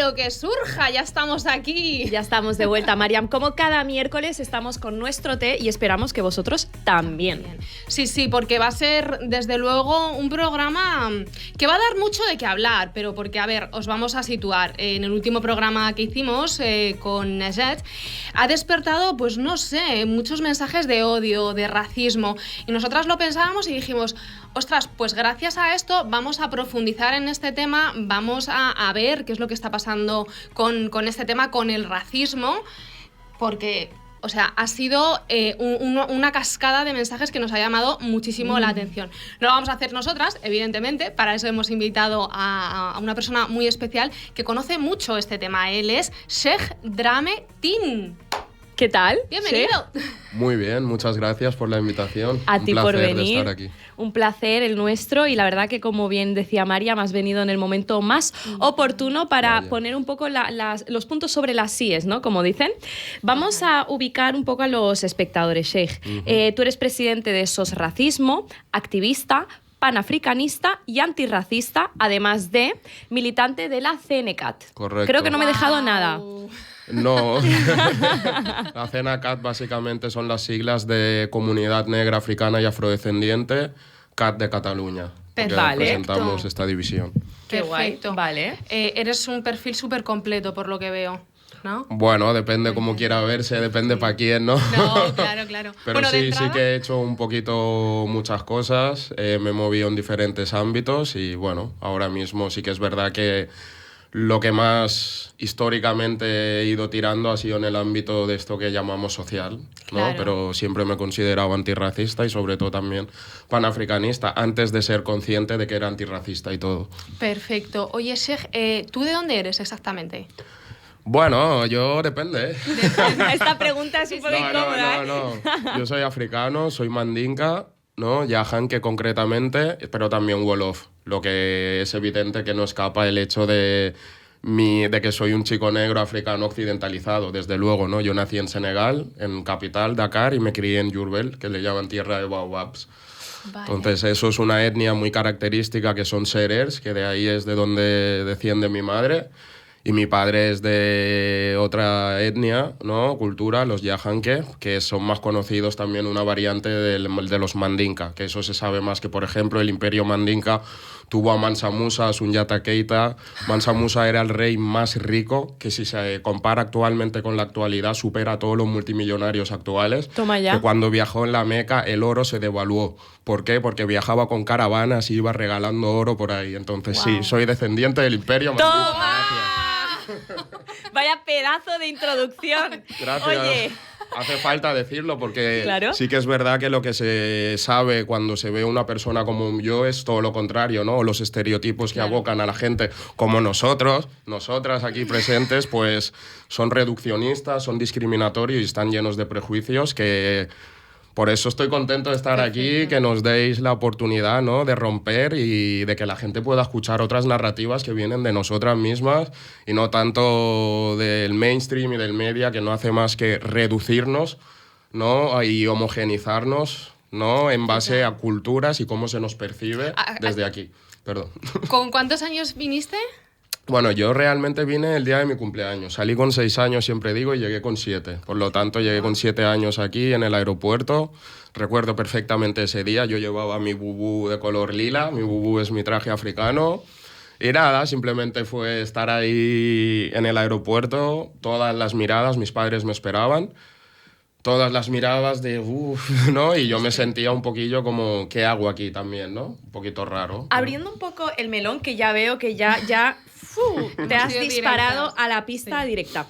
lo que surja, ya estamos aquí. Ya estamos de vuelta, Mariam. Como cada miércoles estamos con nuestro té y esperamos que vosotros también. Sí, porque va a ser, desde luego, un programa que va a dar mucho de qué hablar, pero porque, a ver, os vamos a situar. En el último programa que hicimos con Nejet, ha despertado, pues no sé, muchos mensajes de odio, de racismo, y nosotras lo pensábamos y dijimos, ostras, pues gracias a esto vamos a profundizar en este tema, vamos a ver qué es lo que está pasando con este tema, con el racismo, porque, o sea, ha sido una cascada de mensajes que nos ha llamado muchísimo la atención. No lo vamos a hacer nosotras, evidentemente, para eso hemos invitado a una persona muy especial que conoce mucho este tema. Él es Sheikh Drame Team. ¿Qué tal? Bienvenido. Muy bien, muchas gracias por la invitación. A ti por venir. Un placer de estar aquí. Un placer el nuestro, y la verdad que, como bien decía Mariam, has venido en el momento más oportuno para poner un poco los puntos sobre las síes, ¿no? Como dicen. Vamos a ubicar un poco a los espectadores, Sheikh. Tú eres presidente de SOS Racismo, activista, panafricanista y antirracista, además de militante de la CNCAT. Correcto. Creo que no me he dejado nada. No, la CNCAT básicamente son las siglas de Comunidad Negra, Africana y Afrodescendiente, CAT de Cataluña. Vale. Presentamos esta división. Qué guay. Perfecto. Vale. Eres un perfil súper completo, por lo que veo, ¿no? Bueno, depende cómo quiera verse, depende para quién, ¿no? No, claro. Pero Bueno, sí que he hecho un poquito muchas cosas, me he movido en diferentes ámbitos y bueno, ahora mismo sí que es verdad que lo que más históricamente he ido tirando ha sido en el ámbito de esto que llamamos social, ¿no? Claro. Pero siempre me he considerado antirracista y sobre todo también panafricanista, antes de ser consciente de que era antirracista y todo. Perfecto. Oye, Sheikh, ¿tú de dónde eres exactamente? Bueno, yo depende. Esta pregunta es un poco incómoda. No. Yo soy africano, soy mandinka, ¿no? Yahanque concretamente, pero también Wolof. Lo que es evidente que no escapa el hecho de que soy un chico negro africano occidentalizado, desde luego, ¿no? Yo nací en Senegal, en capital, Dakar, y me crié en Diourbel, que le llaman tierra de baobabs. Vale. Entonces eso es una etnia muy característica, que son serers, que de ahí es de donde desciende mi madre. Y mi padre es de otra etnia, ¿no? Cultura, los Yahanque, que son más conocidos también, una variante de los Mandinka, que eso se sabe más, que por ejemplo el imperio Mandinka tuvo a Mansa Musa, a Sundiata Keita. Mansa Musa era el rey más rico, que si se compara actualmente con la actualidad supera a todos los multimillonarios actuales. Toma ya. Que cuando viajó en la Meca el oro se devaluó. ¿Por qué? Porque viajaba con caravanas y iba regalando oro por ahí. Entonces sí, soy descendiente del imperio Mandinka. ¡Toma! Vaya pedazo de introducción. Gracias. Oye. Hace falta decirlo porque Claro. sí que es verdad que lo que se sabe cuando se ve una persona como yo es todo lo contrario, ¿no? Los estereotipos que abocan a la gente como nosotras aquí presentes, pues son reduccionistas, son discriminatorios y están llenos de prejuicios que... Por eso estoy contento de estar aquí, que nos deis la oportunidad, ¿no? De romper y de que la gente pueda escuchar otras narrativas que vienen de nosotras mismas y no tanto del mainstream y del media, que no hace más que reducirnos, ¿no? Y homogenizarnos, ¿no? En base a culturas y cómo se nos percibe desde aquí. Perdón. ¿Con cuántos años viniste? Bueno, yo realmente vine el día de mi cumpleaños. Salí con 6 años, siempre digo, y llegué con 7. Por lo tanto, llegué con 7 años aquí en el aeropuerto. Recuerdo perfectamente ese día. Yo llevaba mi bubú de color lila. Mi bubú es mi traje africano. Y nada, simplemente fue estar ahí en el aeropuerto. Todas las miradas, mis padres me esperaban. Todas las miradas de uff, ¿no? Y yo me sentía un poquillo como, ¿qué hago aquí también, no? Un poquito raro. Abriendo un poco el melón, que ya veo que ya te has disparado a la pista directa.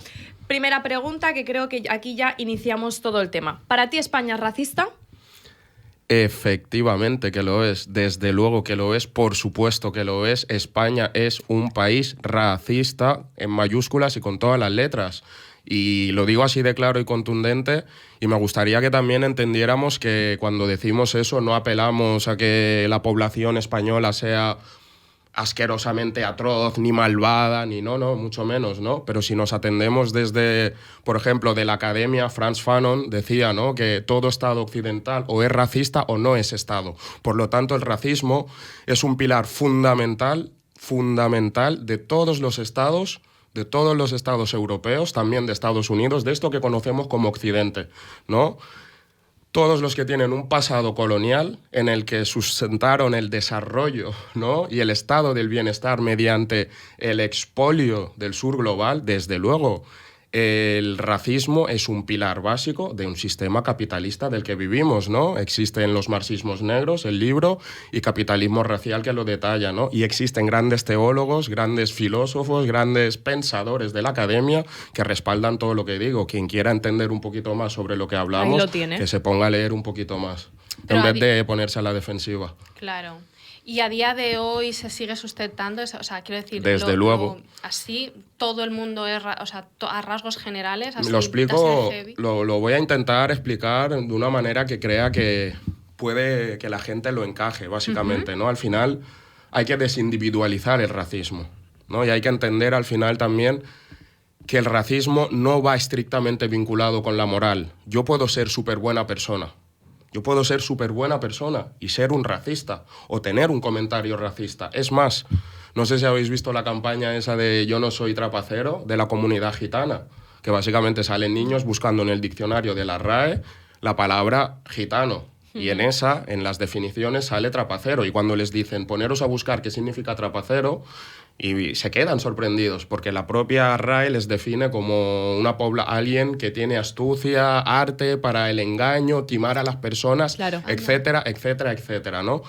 Primera pregunta, que creo que aquí ya iniciamos todo el tema. ¿Para ti España es racista? Efectivamente que lo es, desde luego que lo es, por supuesto que lo es. España es un país racista en mayúsculas y con todas las letras. Y lo digo así de claro y contundente, y me gustaría que también entendiéramos que cuando decimos eso no apelamos a que la población española sea asquerosamente atroz, ni malvada, ni no, mucho menos, ¿no? Pero si nos atendemos desde, por ejemplo, de la academia, Frantz Fanon decía, ¿no?, que todo Estado occidental o es racista o no es Estado. Por lo tanto, el racismo es un pilar fundamental de todos los estados de todos los estados europeos, también de Estados Unidos, de esto que conocemos como Occidente, ¿no? Todos los que tienen un pasado colonial en el que sustentaron el desarrollo, ¿no? y el estado del bienestar mediante el expolio del sur global, desde luego, el racismo es un pilar básico de un sistema capitalista del que vivimos, ¿no? Existen los marxismos negros, el libro, y Capitalismo racial, que lo detalla, ¿no? Y existen grandes teólogos, grandes filósofos, grandes pensadores de la academia que respaldan todo lo que digo. Quien quiera entender un poquito más sobre lo que hablamos, que se ponga a leer un poquito más, en vez de ponerse a la defensiva. Claro. ¿Y a día de hoy se sigue sustentando? O sea, quiero decir, desde luego. Así todo el mundo es, o sea, a rasgos generales. Así, lo explico, lo voy a intentar explicar de una manera que crea que puede que la gente lo encaje, básicamente, ¿no? Al final hay que desindividualizar el racismo, ¿no? Y hay que entender al final también que el racismo no va estrictamente vinculado con la moral. Yo puedo ser súper buena persona. Yo puedo ser súper buena persona y ser un racista o tener un comentario racista. Es más, no sé si habéis visto la campaña esa de Yo no soy trapacero, de la comunidad gitana, que básicamente salen niños buscando en el diccionario de la RAE la palabra gitano. Y en las definiciones sale trapacero. Y cuando les dicen poneros a buscar qué significa trapacero, y se quedan sorprendidos, porque la propia RAE les define como alguien que tiene astucia, arte para el engaño, timar a las personas, etcétera, etcétera, etcétera, ¿no?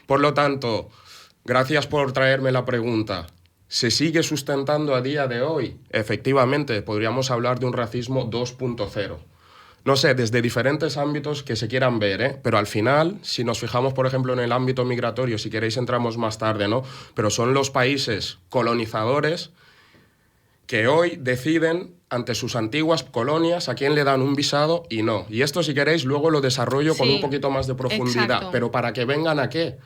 Por lo tanto, gracias por traerme la pregunta. ¿Se sigue sustentando a día de hoy? Efectivamente, podríamos hablar de un racismo 2.0. No sé, desde diferentes ámbitos que se quieran ver, ¿eh? Pero al final, si nos fijamos, por ejemplo, en el ámbito migratorio, si queréis entramos más tarde, ¿no? Pero son los países colonizadores que hoy deciden ante sus antiguas colonias a quién le dan un visado y no. Y esto, si queréis, luego lo desarrollo con un poquito más de profundidad. Exacto. Pero ¿para que vengan a qué?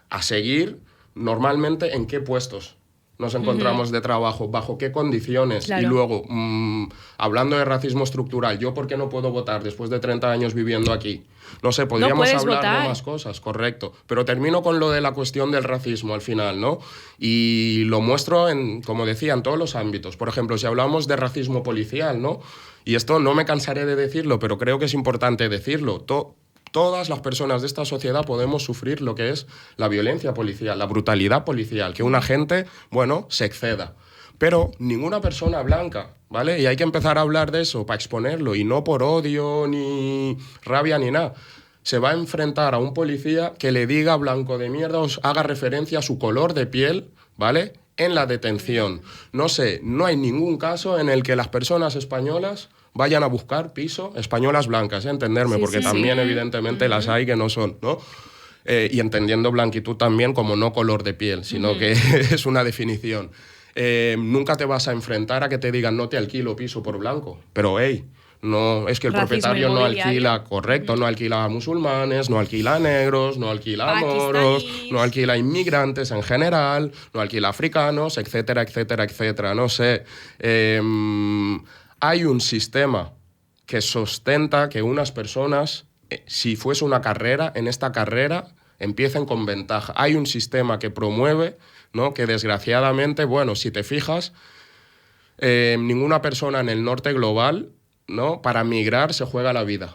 A seguir, normalmente, ¿en qué puestos nos encontramos de trabajo? ¿Bajo qué condiciones? Y luego, hablando de racismo estructural, ¿yo por qué no puedo votar después de 30 años viviendo aquí? No sé, podríamos hablar de más cosas, correcto. Pero termino con lo de la cuestión del racismo al final, ¿no? Y lo muestro, como decía, en todos los ámbitos. Por ejemplo, si hablamos de racismo policial, ¿no? Y esto no me cansaré de decirlo, pero creo que es importante decirlo. Todas las personas de esta sociedad podemos sufrir lo que es la violencia policial, la brutalidad policial, que un agente, se exceda. Pero ninguna persona blanca, ¿vale? Y hay que empezar a hablar de eso para exponerlo, y no por odio, ni rabia, ni nada. Se va a enfrentar a un policía que le diga blanco de mierda, os haga referencia a su color de piel, ¿vale? En la detención. No sé, no hay ningún caso en el que las personas españolas vayan a buscar piso, españolas blancas, entenderme, porque también evidentemente las hay que no son, ¿no? Y entendiendo blanquitud también como no color de piel, sino que es una definición. Nunca te vas a enfrentar a que te digan no te alquilo piso por blanco, pero no, es que el propietario no alquila, no alquila a musulmanes, no alquila a negros, no alquila a moros, no alquila a inmigrantes en general, no alquila a africanos, etcétera, etcétera, etcétera. No sé. Hay un sistema que sustenta que unas personas, si fuese una carrera, en esta carrera empiecen con ventaja. Hay un sistema que promueve, ¿no? Que desgraciadamente, si te fijas, ninguna persona en el norte global, ¿no? Para migrar se juega la vida,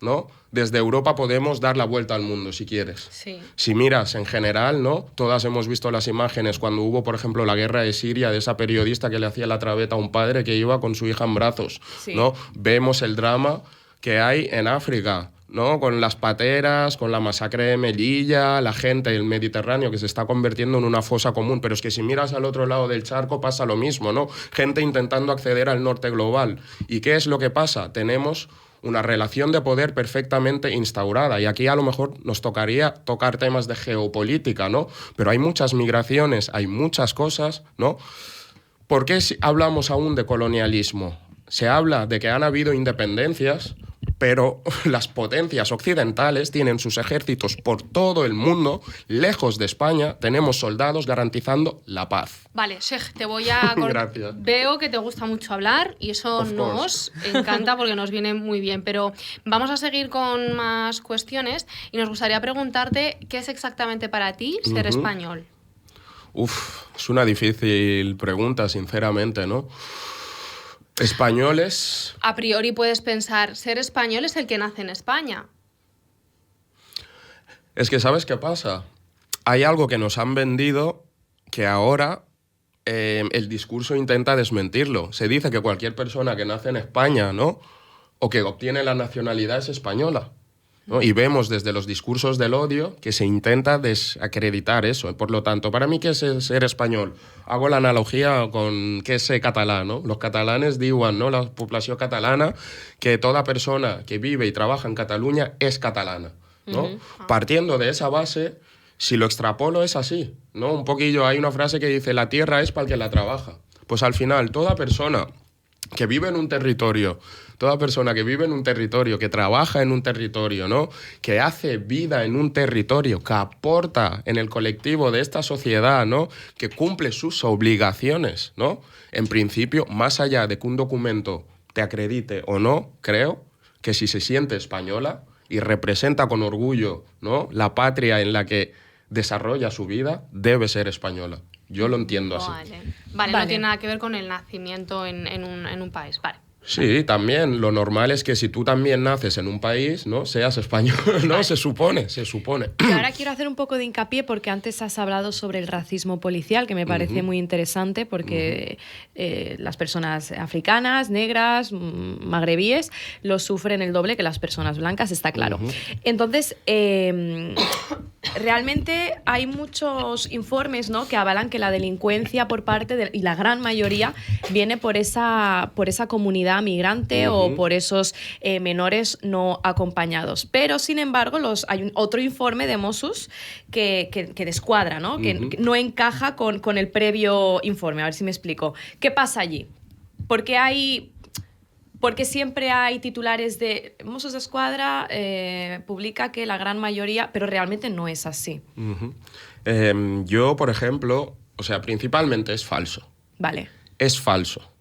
¿no? Desde Europa podemos dar la vuelta al mundo, si quieres. Sí. Si miras en general, ¿no? Todas hemos visto las imágenes cuando hubo, por ejemplo, la guerra de Siria, de esa periodista que le hacía la traveta a un padre que iba con su hija en brazos, ¿no? Vemos el drama que hay en África, ¿no? Con las pateras, con la masacre de Melilla, la gente del Mediterráneo que se está convirtiendo en una fosa común. Pero es que si miras al otro lado del charco pasa lo mismo, ¿no? Gente intentando acceder al norte global. ¿Y qué es lo que pasa? Tenemos una relación de poder perfectamente instaurada. Y aquí a lo mejor nos tocaría tocar temas de geopolítica, ¿no? Pero hay muchas migraciones, hay muchas cosas, ¿no? ¿Por qué hablamos aún de colonialismo? Se habla de que han habido independencias, pero las potencias occidentales tienen sus ejércitos por todo el mundo. Lejos de España tenemos soldados garantizando la paz. Vale, Sheikh, te voy a... Gracias. Veo que te gusta mucho hablar y eso nos encanta porque nos viene muy bien, pero vamos a seguir con más cuestiones y nos gustaría preguntarte qué es exactamente para ti ser español. Es una difícil pregunta, sinceramente, ¿no? Españoles... A priori puedes pensar, ser español es el que nace en España. Es que, ¿sabes qué pasa? Hay algo que nos han vendido que ahora el discurso intenta desmentirlo. Se dice que cualquier persona que nace en España, ¿no?, o que obtiene la nacionalidad es española, ¿no? Y vemos desde los discursos del odio que se intenta desacreditar eso. Por lo tanto, para mí, ¿qué es ser español? Hago la analogía con qué es ser català, ¿no? Los catalanes diuen, ¿no?, la población catalana, que toda persona que vive y trabaja en Cataluña es catalana, ¿no? Partiendo de esa base, si lo extrapolo es así, ¿no? Un poquillo, hay una frase que dice, la tierra es para el que la trabaja. Pues al final, toda persona que vive en un territorio, que trabaja en un territorio, ¿no?, que hace vida en un territorio, que aporta en el colectivo de esta sociedad, ¿no?, que cumple sus obligaciones, ¿no?, en principio, más allá de que un documento te acredite o no, creo que si se siente española y representa con orgullo, ¿no?, la patria en la que desarrolla su vida, debe ser española. Yo lo entiendo así. Vale, no tiene nada que ver con el nacimiento en un país. Vale. Sí, también. Lo normal es que si tú también naces en un país, ¿no?, seas español, ¿no? Vale. Se supone. Y ahora quiero hacer un poco de hincapié porque antes has hablado sobre el racismo policial, que me parece muy interesante porque las personas africanas, negras, magrebíes, lo sufren el doble que las personas blancas, está claro. Entonces, realmente hay muchos informes, ¿no?, que avalan que la delincuencia por parte y la gran mayoría viene por esa comunidad migrante o por esos menores no acompañados. Pero, sin embargo, hay otro informe de Mossos que descuadra, ¿no?, que no encaja con el previo informe. A ver si me explico. ¿Qué pasa allí? Porque siempre hay titulares de Mossos d'Esquadra publica que la gran mayoría, pero realmente no es así. Yo, por ejemplo, principalmente es falso. Vale. Es falso.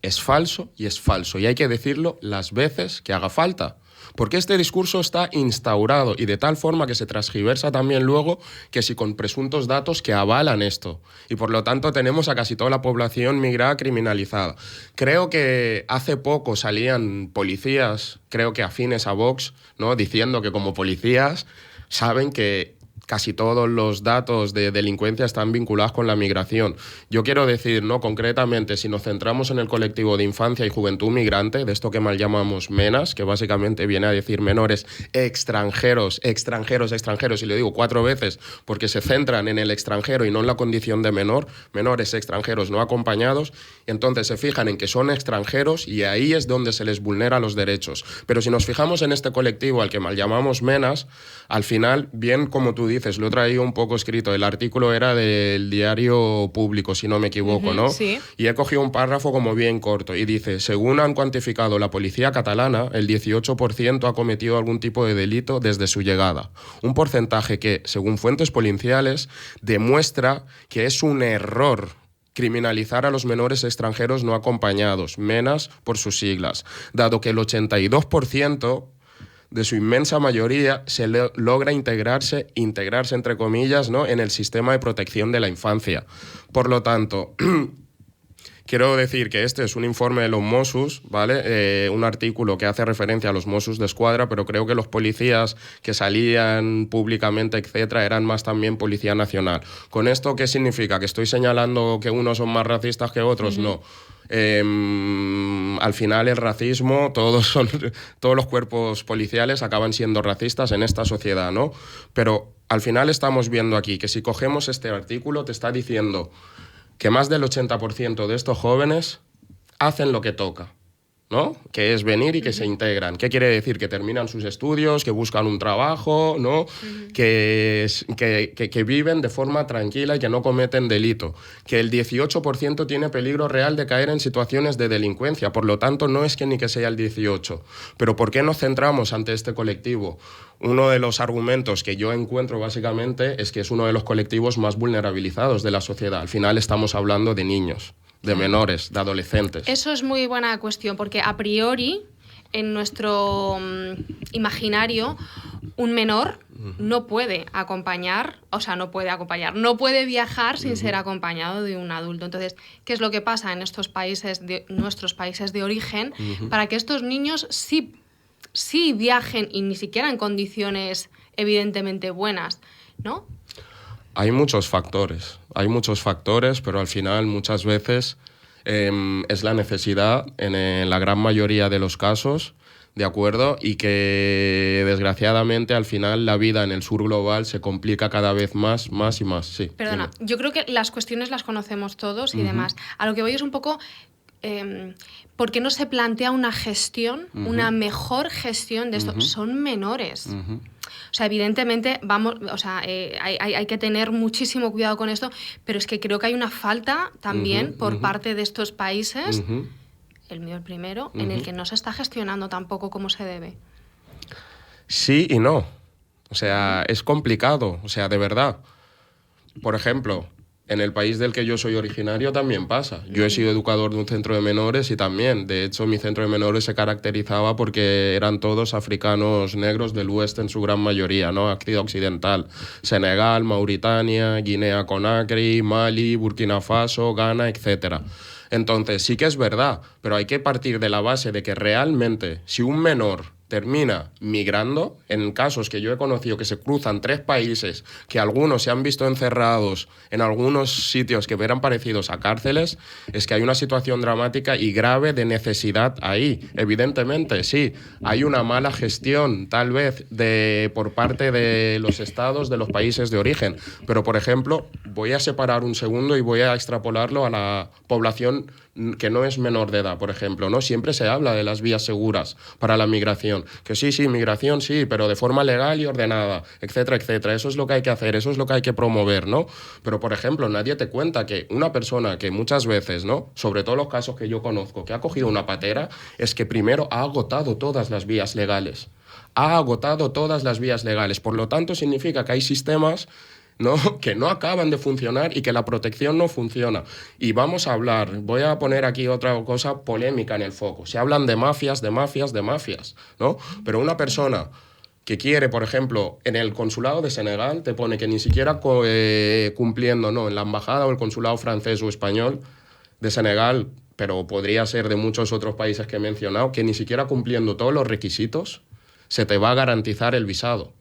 Es falso y es falso. Y hay que decirlo las veces que haga falta. Porque este discurso está instaurado y de tal forma que se transgiversa también luego que si con presuntos datos que avalan esto. Y por lo tanto tenemos a casi toda la población migrada criminalizada. Creo que hace poco salían policías, creo que afines a Vox, ¿no?, diciendo que como policías saben que casi todos los datos de delincuencia están vinculados con la migración. Yo quiero decir, ¿no?, concretamente, si nos centramos en el colectivo de infancia y juventud migrante, de esto que mal llamamos MENAS, que básicamente viene a decir menores extranjeros, y lo digo 4 veces porque se centran en el extranjero y no en la condición de menor, menores extranjeros no acompañados, y entonces se fijan en que son extranjeros y ahí es donde se les vulnera los derechos. Pero si nos fijamos en este colectivo al que mal llamamos MENAS, al final, bien como tú dices, lo he traído un poco escrito, el artículo era del Diario Público, si no me equivoco, ¿no? Sí. Y he cogido un párrafo como bien corto y dice, según han cuantificado la policía catalana, el 18% ha cometido algún tipo de delito desde su llegada. Un porcentaje que, según fuentes policiales, demuestra que es un error criminalizar a los menores extranjeros no acompañados, MENAS por sus siglas, dado que el 82% de su inmensa mayoría se logra integrarse entre comillas, ¿no?, en el sistema de protección de la infancia. Por lo tanto, quiero decir que este es un informe de los Mossos, ¿vale? Un artículo que hace referencia a los Mossos d'Esquadra, pero creo que los policías que salían públicamente, etcétera, eran más también Policía Nacional. ¿Con esto qué significa? ¿Que estoy señalando que unos son más racistas que otros? No. Al final el racismo, todos los cuerpos policiales acaban siendo racistas en esta sociedad, ¿no? Pero al final estamos viendo aquí que si cogemos este artículo te está diciendo que más del 80% de estos jóvenes hacen lo que toca, ¿no? Que es venir y que se integran. ¿Qué quiere decir? Que terminan sus estudios, que buscan un trabajo, ¿no? Que viven de forma tranquila y que no cometen delito. Que el 18% tiene peligro real de caer en situaciones de delincuencia. Por lo tanto, no es que ni que sea el 18%. Pero ¿por qué nos centramos ante este colectivo? Uno de los argumentos que yo encuentro básicamente es que es uno de los colectivos más vulnerabilizados de la sociedad. Al final estamos hablando de niños, de menores, de adolescentes. Eso es muy buena cuestión, porque a priori, en nuestro imaginario, un menor no puede acompañar, no puede viajar sin ser acompañado de un adulto. Entonces, ¿qué es lo que pasa en nuestros países de origen para que estos niños sí viajen y ni siquiera en condiciones evidentemente buenas, ¿no? Hay muchos factores, pero al final muchas veces es la necesidad en la gran mayoría de los casos, ¿de acuerdo? Y que desgraciadamente al final la vida en el sur global se complica cada vez más y más. Sí, perdona, yo creo que las cuestiones las conocemos todos y demás. A lo que voy es un poco... ¿por qué no se plantea una gestión, una mejor gestión de esto? Son menores. O sea, evidentemente hay que tener muchísimo cuidado con esto, pero es que creo que hay una falta también por parte de estos países, el mío el primero, en el que no se está gestionando tampoco como se debe. Sí y no. O sea, es complicado, o sea, de verdad. Por ejemplo, en el país del que yo soy originario también pasa. Yo he sido educador de un centro de menores y también, de hecho, mi centro de menores se caracterizaba porque eran todos africanos negros del oeste en su gran mayoría, ¿no? Occidental. Senegal, Mauritania, Guinea-Conakry, Mali, Burkina Faso, Ghana, etc. Entonces, sí que es verdad, pero hay que partir de la base de que realmente, si un menor termina migrando, en casos que yo he conocido que se cruzan 3 países, que algunos se han visto encerrados en algunos sitios que eran parecidos a cárceles, es que hay una situación dramática y grave de necesidad ahí. Evidentemente, sí, hay una mala gestión, tal vez, por parte de los estados, de los países de origen, pero, por ejemplo, voy a separar un segundo y voy a extrapolarlo a la población que no es menor de edad, por ejemplo, ¿no? Siempre se habla de las vías seguras para la migración, que sí, migración sí, pero de forma legal y ordenada, etcétera, etcétera. Eso es lo que hay que hacer, eso es lo que hay que promover, ¿no? Pero, por ejemplo, nadie te cuenta que una persona que muchas veces, ¿no? Sobre todo los casos que yo conozco, que ha cogido una patera, es que primero ha agotado todas las vías legales. Por lo tanto, significa que hay sistemas, ¿no?, que no acaban de funcionar y que la protección no funciona. Y voy a poner aquí otra cosa polémica en el foco. Se hablan de mafias, ¿no? Pero una persona que quiere, por ejemplo, en el consulado de Senegal, te pone que ni siquiera cumpliendo, ¿no?, en la embajada o el consulado francés o español de Senegal, pero podría ser de muchos otros países que he mencionado, que ni siquiera cumpliendo todos los requisitos se te va a garantizar el visado.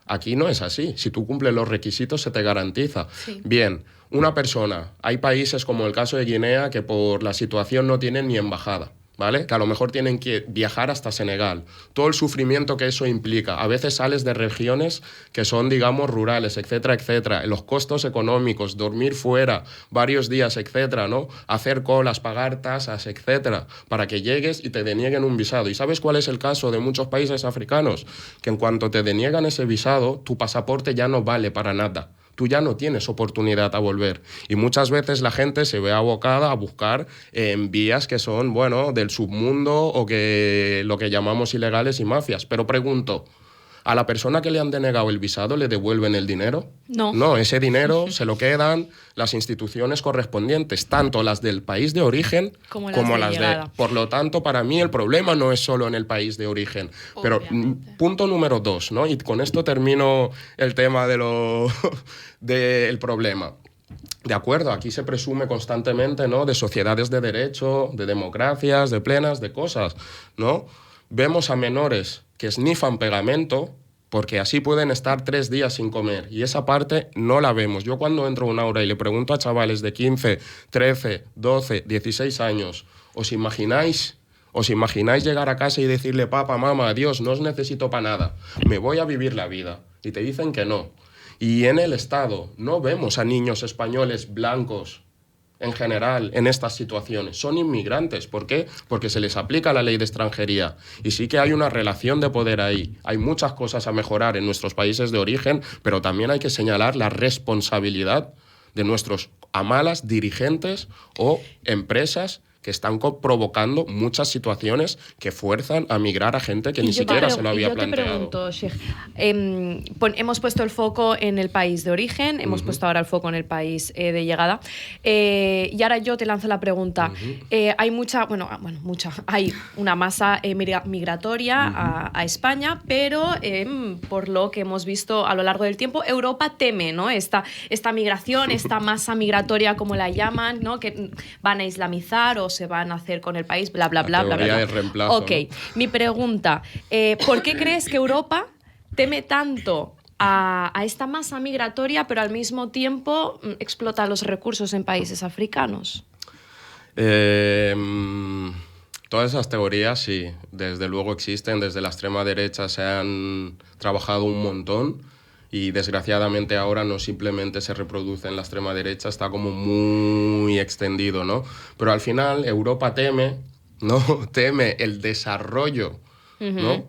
Aquí no es así. Si tú cumples los requisitos, se te garantiza. Sí. Bien, una persona. Hay países como el caso de Guinea que por la situación no tienen ni embajada, ¿vale? Que a lo mejor tienen que viajar hasta Senegal. Todo el sufrimiento que eso implica. A veces sales de regiones que son, digamos, rurales, etcétera, etcétera. Los costos económicos, dormir fuera varios días, etcétera, ¿no? Hacer colas, pagar tasas, etcétera, para que llegues y te denieguen un visado. ¿Y sabes cuál es el caso de muchos países africanos? Que en cuanto te deniegan ese visado, tu pasaporte ya no vale para nada. Tú ya no tienes oportunidad a volver. Y muchas veces la gente se ve abocada a buscar en vías que son, bueno, del submundo o que lo que llamamos ilegales y mafias. Pero pregunto, ¿a la persona que le han denegado el visado le devuelven el dinero? No. No, ese dinero se lo quedan las instituciones correspondientes, tanto las del país de origen como las de... Por lo tanto, para mí el problema no es solo en el país de origen. Obviamente. Pero punto número 2, ¿no? Y con esto termino el tema del problema. De acuerdo, aquí se presume constantemente, ¿no?, de sociedades de derecho, de democracias, de plenas, de cosas, ¿no? Vemos a menores que snifan pegamento porque así pueden estar 3 días sin comer. Y esa parte no la vemos. Yo cuando entro a un aula y le pregunto a chavales de 15, 13, 12, 16 años, ¿os imagináis llegar a casa y decirle, papá, mamá, adiós, no os necesito para nada, me voy a vivir la vida? Y te dicen que no. Y en el Estado no vemos a niños españoles blancos en general en estas situaciones. Son inmigrantes. ¿Por qué? Porque se les aplica la ley de extranjería. Y sí que hay una relación de poder ahí. Hay muchas cosas a mejorar en nuestros países de origen, pero también hay que señalar la responsabilidad de nuestros amalas dirigentes o empresas que están provocando muchas situaciones que fuerzan a migrar a gente que ni siquiera se lo había planteado. Yo te pregunto, Sheikh, hemos puesto el foco en el país de origen, hemos puesto ahora el foco en el país de llegada, y ahora yo te lanzo la pregunta. Hay hay una masa migratoria a España, pero por lo que hemos visto a lo largo del tiempo, Europa teme, ¿no? Esta migración, esta masa migratoria, como la llaman, ¿no? Que van a islamizar o se van a hacer con el país, bla, bla, bla, bla, bla, bla. El reemplazo, ok, ¿no? Mi pregunta, ¿por qué crees que Europa teme tanto a esta masa migratoria, pero al mismo tiempo explota los recursos en países africanos? Todas esas teorías, sí, desde luego existen. Desde la extrema derecha se han trabajado un montón y desgraciadamente ahora no simplemente se reproduce en la extrema derecha, está como muy extendido, ¿no? Pero al final Europa teme, ¿no? Teme el desarrollo, ¿no?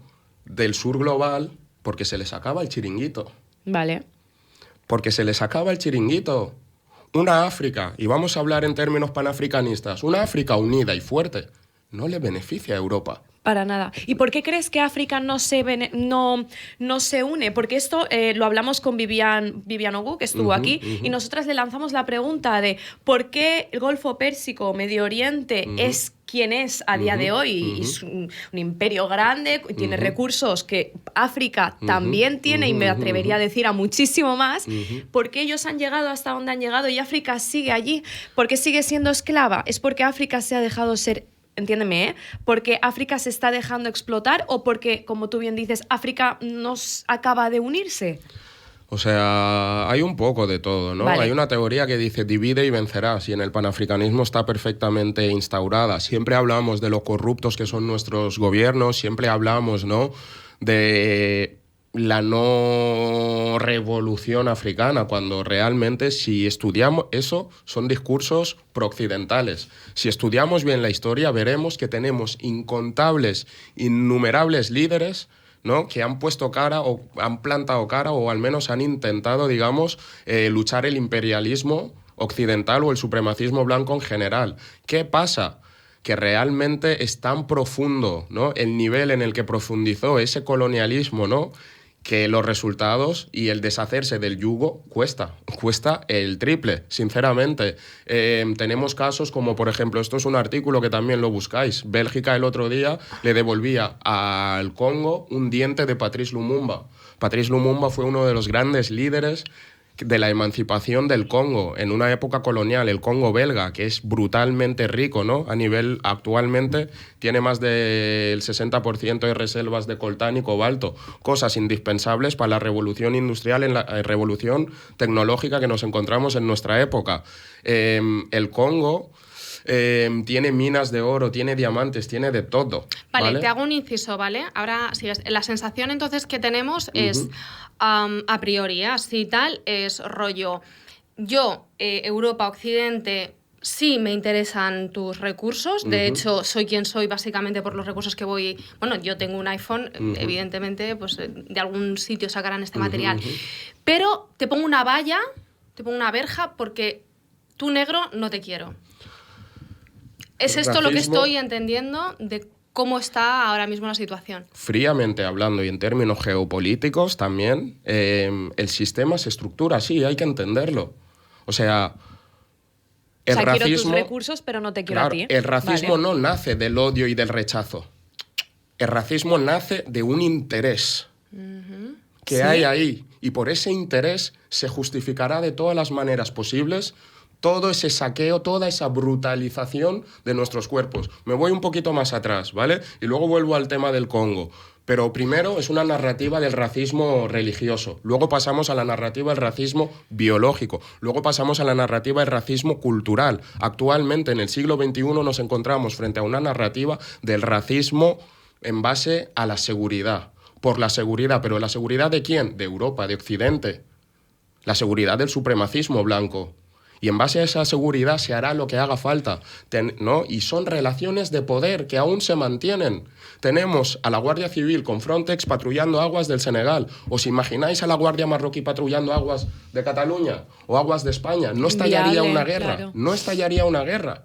del sur global porque se les acaba el chiringuito. Vale. Porque se les acaba el chiringuito. Una África, y vamos a hablar en términos panafricanistas, una África unida y fuerte no le beneficia a Europa. Para nada. ¿Y por qué crees que África no se une? Porque esto lo hablamos con Vivian Ogu, que estuvo aquí, y nosotras le lanzamos la pregunta de ¿por qué el Golfo Pérsico, Medio Oriente, es quien es a día de hoy? Es un imperio grande, tiene recursos que África también tiene, y me atrevería a decir a muchísimo más. ¿Por qué ellos han llegado hasta donde han llegado y África sigue allí? ¿Por qué sigue siendo esclava? ¿Es porque África se ha dejado ser... Entiéndeme, ¿porque África se está dejando explotar o porque, como tú bien dices, África nos acaba de unirse? O sea, hay un poco de todo, ¿no? Vale. Hay una teoría que dice divide y vencerás, y en el panafricanismo está perfectamente instaurada. Siempre hablamos de lo corruptos que son nuestros gobiernos, siempre hablamos, ¿no?, de la no revolución africana, cuando realmente, si estudiamos eso, son discursos prooccidentales. Si estudiamos bien la historia, veremos que tenemos innumerables líderes, ¿no?, que han puesto cara o han plantado cara o al menos han intentado, digamos, luchar el imperialismo occidental o el supremacismo blanco en general. ¿Qué pasa? Que realmente es tan profundo, ¿no?, el nivel en el que profundizó ese colonialismo, ¿no?, que los resultados y el deshacerse del yugo cuesta el triple, sinceramente. Tenemos casos como, por ejemplo, esto es un artículo que también lo buscáis. Bélgica el otro día le devolvía al Congo un diente de Patrice Lumumba. Patrice Lumumba fue uno de los grandes líderes de la emancipación del Congo en una época colonial, el Congo belga, que es brutalmente rico, ¿no? A nivel, actualmente tiene más del 60% de reservas de coltán y cobalto, cosas indispensables para la revolución industrial, en la revolución tecnológica que nos encontramos en nuestra época. El Congo tiene minas de oro, tiene diamantes, tiene de todo. Vale, te hago un inciso, ¿vale? Ahora, si ves, la sensación entonces que tenemos es, a priori, así tal, es rollo, yo, Europa, Occidente, sí me interesan tus recursos, de hecho, soy quien soy básicamente por los recursos que voy... Bueno, yo tengo un iPhone, evidentemente, pues de algún sitio sacarán este material, pero te pongo una valla, te pongo una verja, porque tú, negro, no te quiero. ¿Es esto lo que estoy entendiendo de cómo está ahora mismo la situación? Fríamente hablando y en términos geopolíticos también, el sistema se estructura así, hay que entenderlo. O sea, quiero tus recursos, pero no te quiero a ti. El racismo no nace del odio y del rechazo. El racismo nace de un interés que hay ahí. Y por ese interés se justificará de todas las maneras posibles todo ese saqueo, toda esa brutalización de nuestros cuerpos. Me voy un poquito más atrás, ¿vale? Y luego vuelvo al tema del Congo. Pero primero es una narrativa del racismo religioso, luego pasamos a la narrativa del racismo biológico, luego pasamos a la narrativa del racismo cultural. Actualmente, en el siglo XXI, nos encontramos frente a una narrativa del racismo en base a la seguridad. Por la seguridad, ¿pero la seguridad de quién? De Europa, de Occidente. La seguridad del supremacismo blanco. Y en base a esa seguridad se hará lo que haga falta, ¿no? Y son relaciones de poder que aún se mantienen. Tenemos a la Guardia Civil con Frontex patrullando aguas del Senegal. ¿Os imagináis a la Guardia Marroquí patrullando aguas de Cataluña o aguas de España? No estallaría una guerra. Claro. No estallaría una guerra.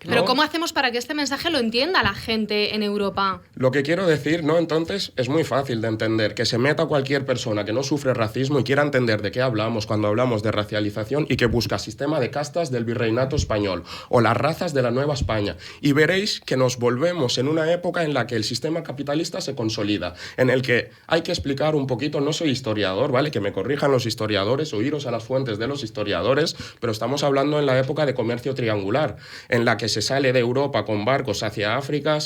Pero ¿cómo hacemos para que este mensaje lo entienda la gente en Europa? Lo que quiero decir, ¿no? Entonces, es muy fácil de entender que se meta cualquier persona que no sufre racismo y quiera entender de qué hablamos cuando hablamos de racialización y que busca sistema de castas del virreinato español o las razas de la Nueva España. Y veréis que nos volvemos en una época en la que el sistema capitalista se consolida, en el que hay que explicar un poquito, no soy historiador, ¿vale? Que me corrijan los historiadores o iros a las fuentes de los historiadores, pero estamos hablando en la época de comercio triangular, en la que se sale de Europa con barcos hacia África,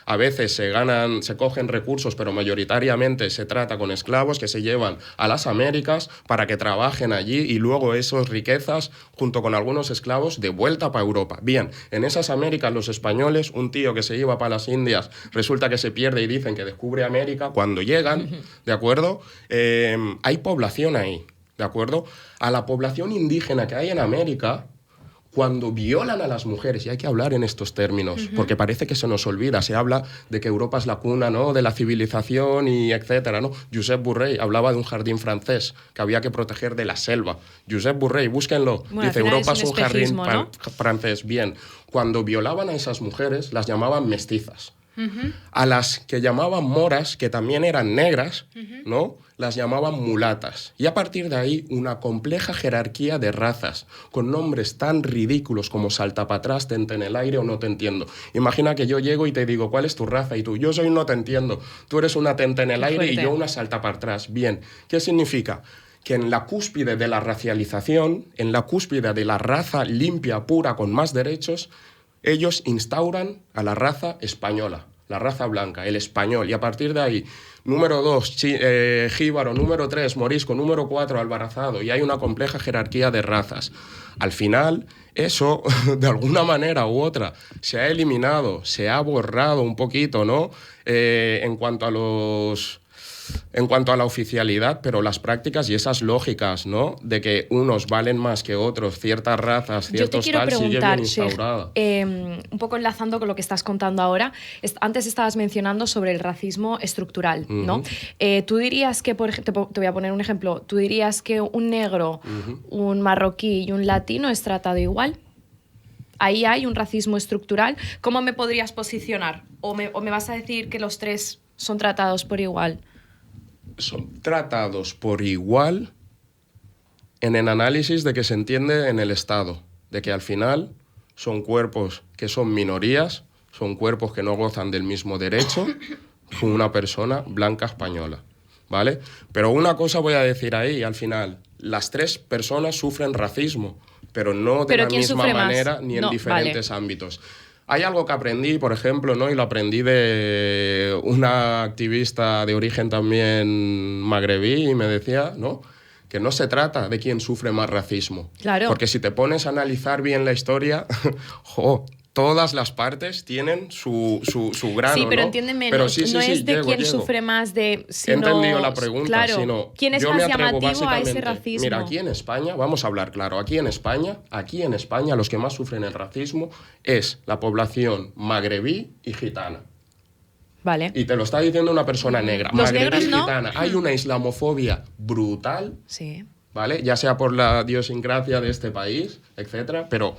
a veces se cogen recursos, pero mayoritariamente se trata con esclavos que se llevan a las Américas para que trabajen allí y luego esas riquezas, junto con algunos esclavos, de vuelta para Europa. Bien, en esas Américas los españoles, un tío que se iba para las Indias, resulta que se pierde y dicen que descubre América. Cuando llegan, ¿de acuerdo? Hay población ahí, ¿de acuerdo? A la población indígena que hay en América, cuando violan a las mujeres, y hay que hablar en estos términos, porque parece que se nos olvida, se habla de que Europa es la cuna, ¿no?, de la civilización y etcétera, ¿no? Josep Borrell hablaba de un jardín francés que había que proteger de la selva. Josep Borrell, búsquenlo, bueno, dice, Europa es un jardín, ¿no?, francés. Bien, cuando violaban a esas mujeres, las llamaban mestizas. A las que llamaban moras, que también eran negras, ¿no?, las llamaban mulatas. Y a partir de ahí, una compleja jerarquía de razas, con nombres tan ridículos como salta para atrás, tente en el aire o no te entiendo. Imagina que yo llego y te digo, ¿cuál es tu raza? Y tú, yo soy un no te entiendo. Tú eres una tente en el aire y yo una salta para atrás. Bien, ¿qué significa? Que en la cúspide de la racialización, en la cúspide de la raza limpia, pura, con más derechos, ellos instauran a la raza española, la raza blanca, el español, y a partir de ahí, número 2, jíbaro, número 3, morisco, número 4, albarazado, y hay una compleja jerarquía de razas. Al final, eso, de alguna manera u otra, se ha eliminado, se ha borrado un poquito, ¿no?, en cuanto a la oficialidad, pero las prácticas y esas lógicas, ¿no?, de que unos valen más que otros, ciertas razas, ciertos tal, sigue bien instaurada. Un poco enlazando con lo que estás contando ahora, antes estabas mencionando sobre el racismo estructural, ¿no? Tú dirías que, por ejemplo, te voy a poner un ejemplo, tú dirías que un negro, un marroquí y un latino es tratado igual. Ahí hay un racismo estructural. ¿Cómo me podrías posicionar? ¿O me vas a decir que los tres son tratados por igual? Son tratados por igual en el análisis de que se entiende en el Estado, de que al final son cuerpos que son minorías, son cuerpos que no gozan del mismo derecho que una persona blanca española, ¿vale? Pero una cosa voy a decir ahí, al final, las tres personas sufren racismo, pero no de la misma manera ni en diferentes ámbitos. Hay algo que aprendí, por ejemplo, ¿no?, y lo aprendí de una activista de origen también magrebí, y me decía, ¿no?, que no se trata de quién sufre más racismo. Claro. Porque si te pones a analizar bien la historia, todas las partes tienen su grano, sí, pero ¿no? entiéndeme, pero no es de quién sufre más de... He entendido la pregunta, claro, sino ¿quién es yo más me atrevo llamativo a ese racismo? Mira, aquí en España, vamos a hablar claro, aquí en España los que más sufren el racismo es la población magrebí y gitana. Vale. Y te lo está diciendo una persona negra. Los magrebí negros no. gitana. Hay una islamofobia brutal, Sí. ¿vale? Ya sea por la idiosincrasia de este país, etcétera, pero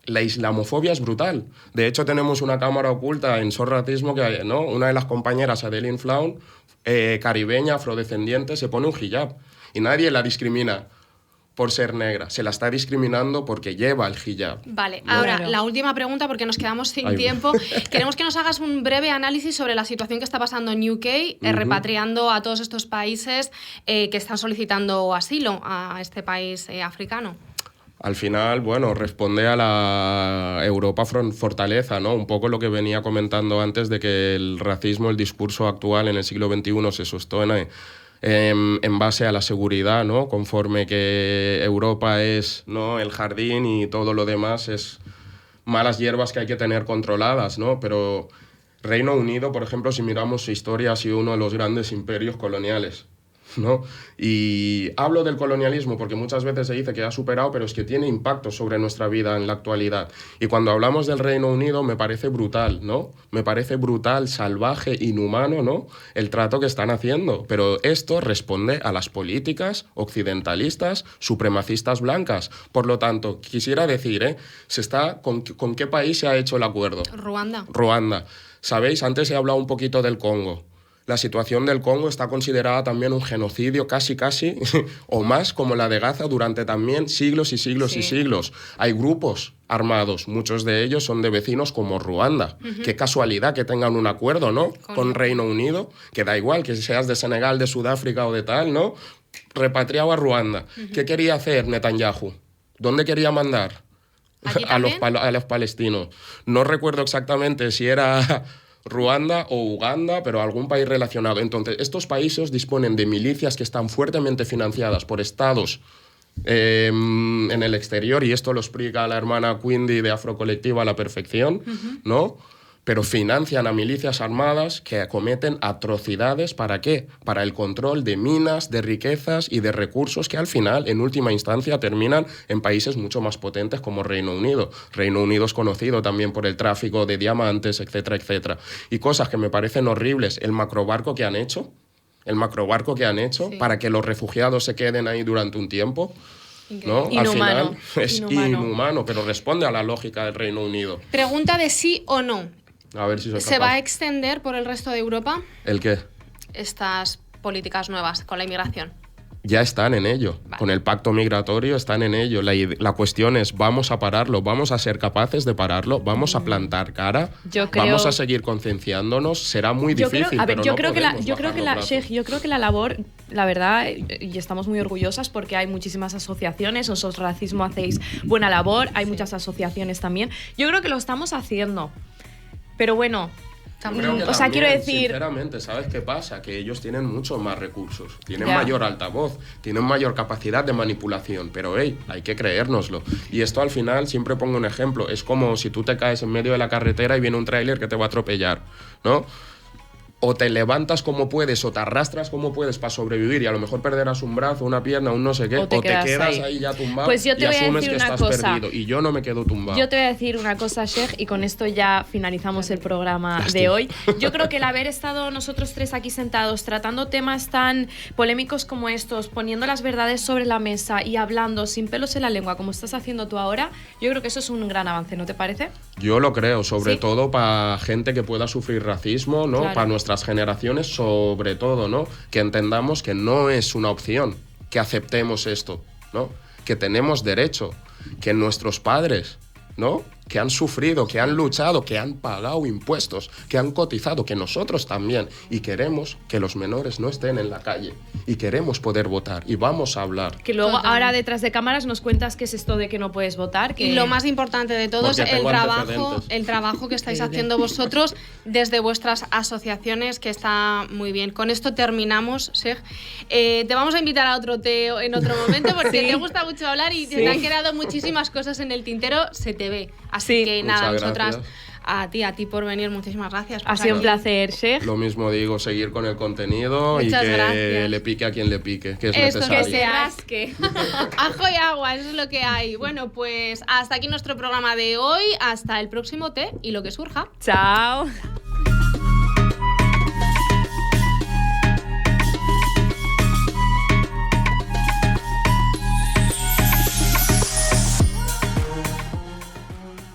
la islamofobia es brutal. De hecho, tenemos una cámara oculta en SOS Racismo que, ¿no?, una de las compañeras, Adeline Flaun, caribeña, afrodescendiente, se pone un hijab y nadie la discrimina por ser negra, se la está discriminando porque lleva el hijab. Vale, ahora la última pregunta, porque nos quedamos sin tiempo. Queremos que nos hagas un breve análisis sobre la situación que está pasando en UK, repatriando a todos estos países que están solicitando asilo a este país africano. Al final, bueno, responde a la Europa fortaleza, ¿no? Un poco lo que venía comentando antes de que el racismo, el discurso actual en el siglo XXI se sostiene en base a la seguridad, ¿no? Conforme que Europa es, ¿no?, el jardín y todo lo demás es malas hierbas que hay que tener controladas, ¿no? Pero Reino Unido, por ejemplo, si miramos su historia, ha sido uno de los grandes imperios coloniales. ¿no? Y hablo del colonialismo porque muchas veces se dice que ha superado, pero es que tiene impacto sobre nuestra vida en la actualidad. Y cuando hablamos del Reino Unido me parece brutal, ¿no? Me parece brutal, salvaje, inhumano, ¿no? El trato que están haciendo. Pero esto responde a las políticas occidentalistas, supremacistas blancas. Por lo tanto, quisiera decir, ¿con qué país se ha hecho el acuerdo? Ruanda. ¿Sabéis? Antes he hablado un poquito del Congo. La situación del Congo está considerada también un genocidio casi, o más, como la de Gaza, durante también siglos y siglos y siglos. Hay grupos armados, muchos de ellos son de vecinos como Ruanda. Qué casualidad que tengan un acuerdo, ¿no? Con Reino Unido, que da igual que seas de Senegal, de Sudáfrica o de tal, ¿no? Repatriado a Ruanda. ¿Qué quería hacer Netanyahu? ¿Dónde quería mandar? A los palestinos. No recuerdo exactamente si era Ruanda o Uganda, pero algún país relacionado. Entonces, estos países disponen de milicias que están fuertemente financiadas por estados en el exterior, y esto lo explica la hermana Quindi de Afrocolectiva a la perfección, ¿no? Pero financian a milicias armadas que cometen atrocidades. ¿Para qué? Para el control de minas, de riquezas y de recursos que al final, en última instancia, terminan en países mucho más potentes como Reino Unido. Reino Unido es conocido también por el tráfico de diamantes, etcétera, etcétera. Y cosas que me parecen horribles, el macrobarco que han hecho para que los refugiados se queden ahí durante un tiempo. ¿No? Al final es inhumano, pero responde a la lógica del Reino Unido. Pregunta de sí o no. A ver si soy ¿Se va a extender por el resto de Europa? ¿El qué? Estas políticas nuevas con la inmigración. Ya están en ello. Vale. Con el pacto migratorio están en ello. La cuestión es, ¿vamos a pararlo? ¿Vamos a ser capaces de pararlo? ¿Vamos a plantar cara? ¿Vamos a seguir concienciándonos? Será muy difícil, yo creo que la labor, la verdad, y estamos muy orgullosas porque hay muchísimas asociaciones, vosotros Racismo hacéis buena labor, hay muchas asociaciones también. Yo creo que lo estamos haciendo. Pero bueno, quiero decir... Sinceramente, ¿sabes qué pasa? Que ellos tienen muchos más recursos, tienen mayor altavoz, tienen mayor capacidad de manipulación, pero hay que creérnoslo. Y esto al final, siempre pongo un ejemplo, es como si tú te caes en medio de la carretera y viene un tráiler que te va a atropellar, ¿no? O te levantas como puedes, o te arrastras como puedes para sobrevivir, y a lo mejor perderás un brazo, una pierna, un no sé qué, o te quedas ahí ya tumbado, pues yo te y voy asumes a decir que una estás cosa. perdido. Y yo no me quedo tumbado. Yo te voy a decir una cosa, Sheikh, y con esto ya finalizamos el programa de hoy. Yo creo que el haber estado nosotros tres aquí sentados tratando temas tan polémicos como estos, poniendo las verdades sobre la mesa y hablando sin pelos en la lengua como estás haciendo tú ahora, yo creo que eso es un gran avance, ¿no te parece? Yo lo creo, sobre todo para gente que pueda sufrir racismo, ¿no? Para nuestras generaciones, sobre todo, ¿no? Que entendamos que no es una opción, que aceptemos esto, ¿no? Que tenemos derecho, que nuestros padres, ¿no? Que han sufrido, que han luchado, que han pagado impuestos, que han cotizado, que nosotros también. Y queremos que los menores no estén en la calle. Y queremos poder votar. Y vamos a hablar. Que luego ahora detrás de cámaras nos cuentas qué es esto de que no puedes votar. Y lo más importante de todo es el trabajo que estáis haciendo vosotros desde vuestras asociaciones, que está muy bien. Con esto terminamos, Sheikh. Te vamos a invitar a otro té en otro momento porque te gusta mucho hablar y te han quedado muchísimas cosas en el tintero, se te ve. Así que nada, nosotras, a ti por venir, muchísimas gracias. Ha sido un placer, Sheikh. Lo mismo digo, seguir con el contenido. Muchas gracias. Le pique a quien le pique, que es necesario. Que se rasque. Ajo y agua, eso es lo que hay. Bueno, pues hasta aquí nuestro programa de hoy, hasta el próximo té y lo que surja. Chao.